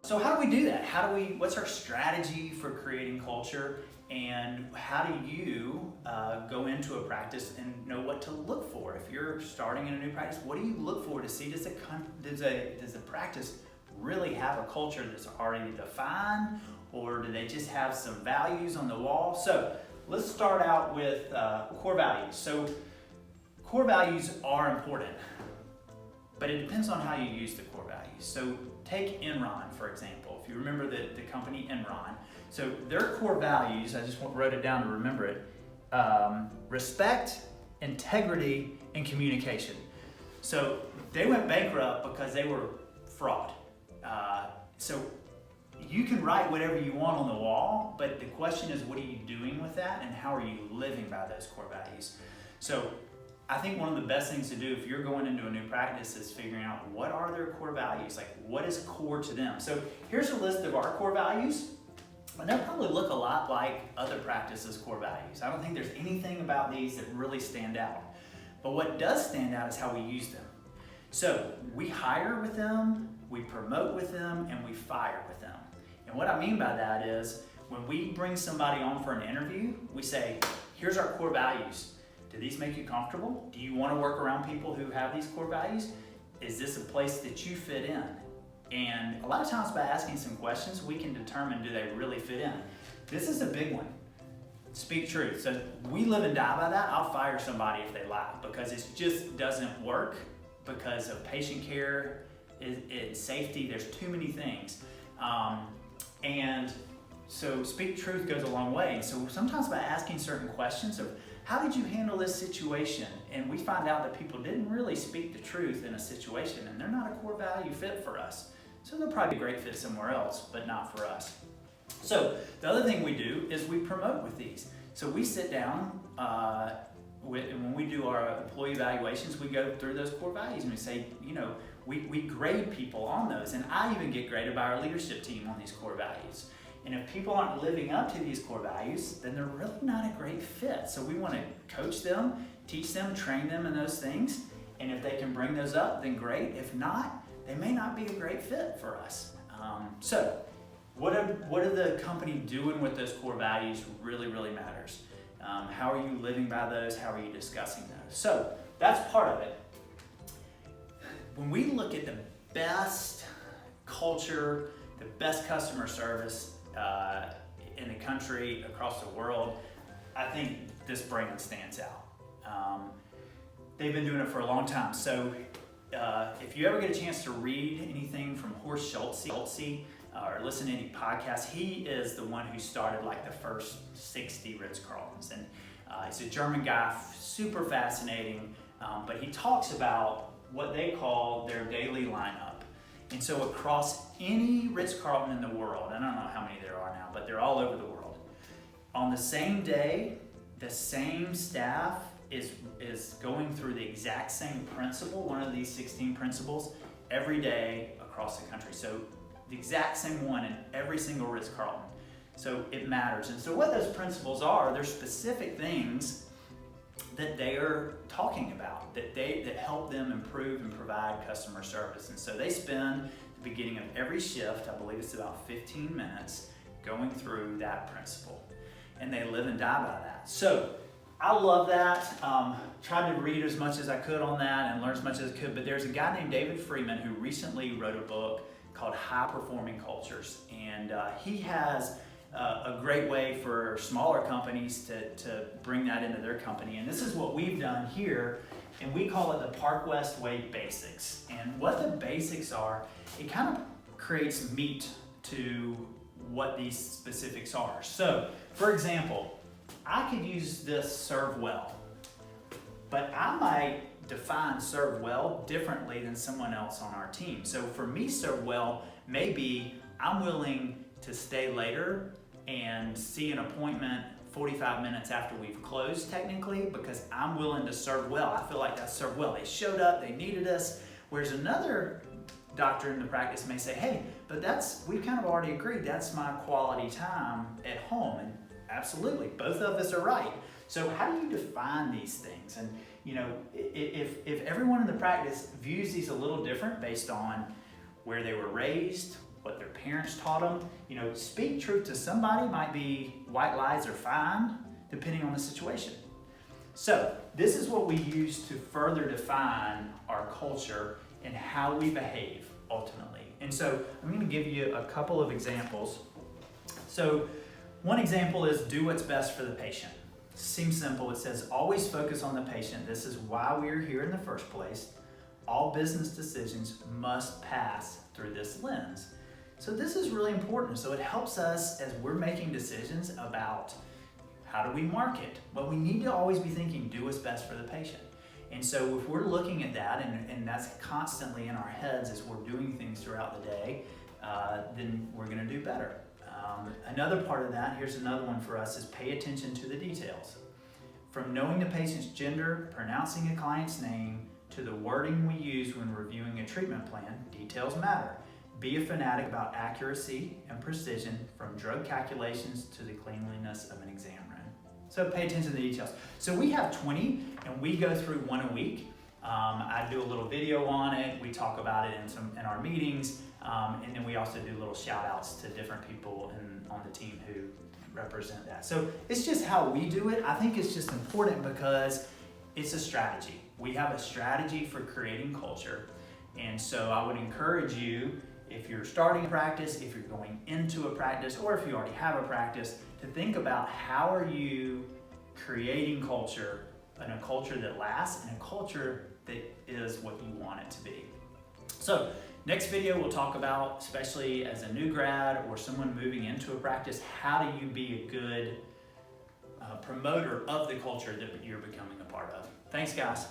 So how do we do that? What's our strategy for creating culture? And how do you go into a practice and know what to look for? If you're starting in a new practice, what do you look for to see does the practice really have a culture that's already defined, or do they just have some values on the wall? So let's start out with core values. So core values are important, but it depends on how you use the core values. So take Enron, for example. If you remember the company Enron, so their core values, I just wrote it down to remember it, respect, integrity, and communication. So they went bankrupt because they were fraud. So you can write whatever you want on the wall, but the question is, what are you doing with that, and how are you living by those core values? So I think one of the best things to do if you're going into a new practice is figuring out what are their core values, like what is core to them. So here's a list of our core values, and they'll probably look a lot like other practices' core values. I don't think there's anything about these that really stand out. But what does stand out is how we use them. So we hire with them, we promote with them, and we fire with them. And what I mean by that is when we bring somebody on for an interview, we say, here's our core values. Do these make you comfortable? Do you want to work around people who have these core values? Is this a place that you fit in? And a lot of times by asking some questions, we can determine, do they really fit in? This is a big one. Speak truth. So we live and die by that. I'll fire somebody if they lie, because it just doesn't work because of patient care, it's safety, there's too many things. And so speak truth goes a long way. So sometimes by asking certain questions of, how did you handle this situation? And we find out that people didn't really speak the truth in a situation, and they're not a core value fit for us. So they'll probably be a great fit somewhere else, but not for us. So the other thing we do is we promote with these. So we sit down, when we do our employee evaluations, we go through those core values and we say, we grade people on those. And I even get graded by our leadership team on these core values. And if people aren't living up to these core values, then they're really not a great fit. So we want to coach them, teach them, train them in those things. And if they can bring those up, then great. If not, they may not be a great fit for us. So what are the company doing with those core values really, really matters. How are you living by those? How are you discussing those? So that's part of it. When we look at the best culture, the best customer service, in the country, across the world, I think this brand stands out. They've been doing it for a long time. So if you ever get a chance to read anything from Horst Schulze or listen to any podcasts, he is the one who started like the first 60 Ritz-Carltons. And he's a German guy, super fascinating, but he talks about what they call their daily lineup. And so across any Ritz-Carlton in the world, I don't know how many there are now, but they're all over the world. On the same day, the same staff is going through the exact same principle, one of these 16 principles, every day across the country. So the exact same one in every single Ritz-Carlton. So it matters. And so what those principles are, they're specific things that they are talking about, that help them improve and provide customer service. And so they spend the beginning of every shift, I believe it's about 15 minutes, going through that principle. And they live and die by that. So I love that. Tried to read as much as I could on that and learn as much as I could, but there's a guy named David Freeman who recently wrote a book called High Performing Cultures. And he has a great way for smaller companies to bring that into their company. And this is what we've done here, and we call it the Park West Way Basics. And what the basics are, it kind of creates meat to what these specifics are. So, for example, I could use this serve well, but I might define serve well differently than someone else on our team. So for me, serve well, maybe I'm willing to stay later and see an appointment 45 minutes after we've closed technically, because I'm willing to serve well. I feel like that's served well. They showed up, they needed us. Whereas another doctor in the practice may say, hey, but we've kind of already agreed, that's my quality time at home. And absolutely, both of us are right. So how do you define these things? And if everyone in the practice views these a little different based on where they were raised, what their parents taught them. You know, speak truth to somebody might be white lies are fine, depending on the situation. So this is what we use to further define our culture and how we behave ultimately. And so I'm going to give you a couple of examples. So one example is do what's best for the patient. Seems simple. It says always focus on the patient. This is why we are here in the first place. All business decisions must pass through this lens. So this is really important. So it helps us as we're making decisions about how do we market. Well, we need to always be thinking, do what's best for the patient. And so if we're looking at that, and that's constantly in our heads as we're doing things throughout the day, then we're gonna do better. Another part of that, here's another one for us, is pay attention to the details. From knowing the patient's gender, pronouncing a client's name, to the wording we use when reviewing a treatment plan, details matter. Be a fanatic about accuracy and precision, from drug calculations to the cleanliness of an exam room. So pay attention to the details. So we have 20, and we go through one a week. I do a little video on it. We talk about it in our meetings, and then we also do little shout outs to different people on the team who represent that. So it's just how we do it. I think it's just important because it's a strategy. We have a strategy for creating culture. And so I would encourage you, if you're starting a practice, if you're going into a practice, or if you already have a practice, to think about how are you creating culture, and a culture that lasts, and a culture that is what you want it to be. So next video we'll talk about, especially as a new grad or someone moving into a practice, how do you be a good promoter of the culture that you're becoming a part of. Thanks, guys.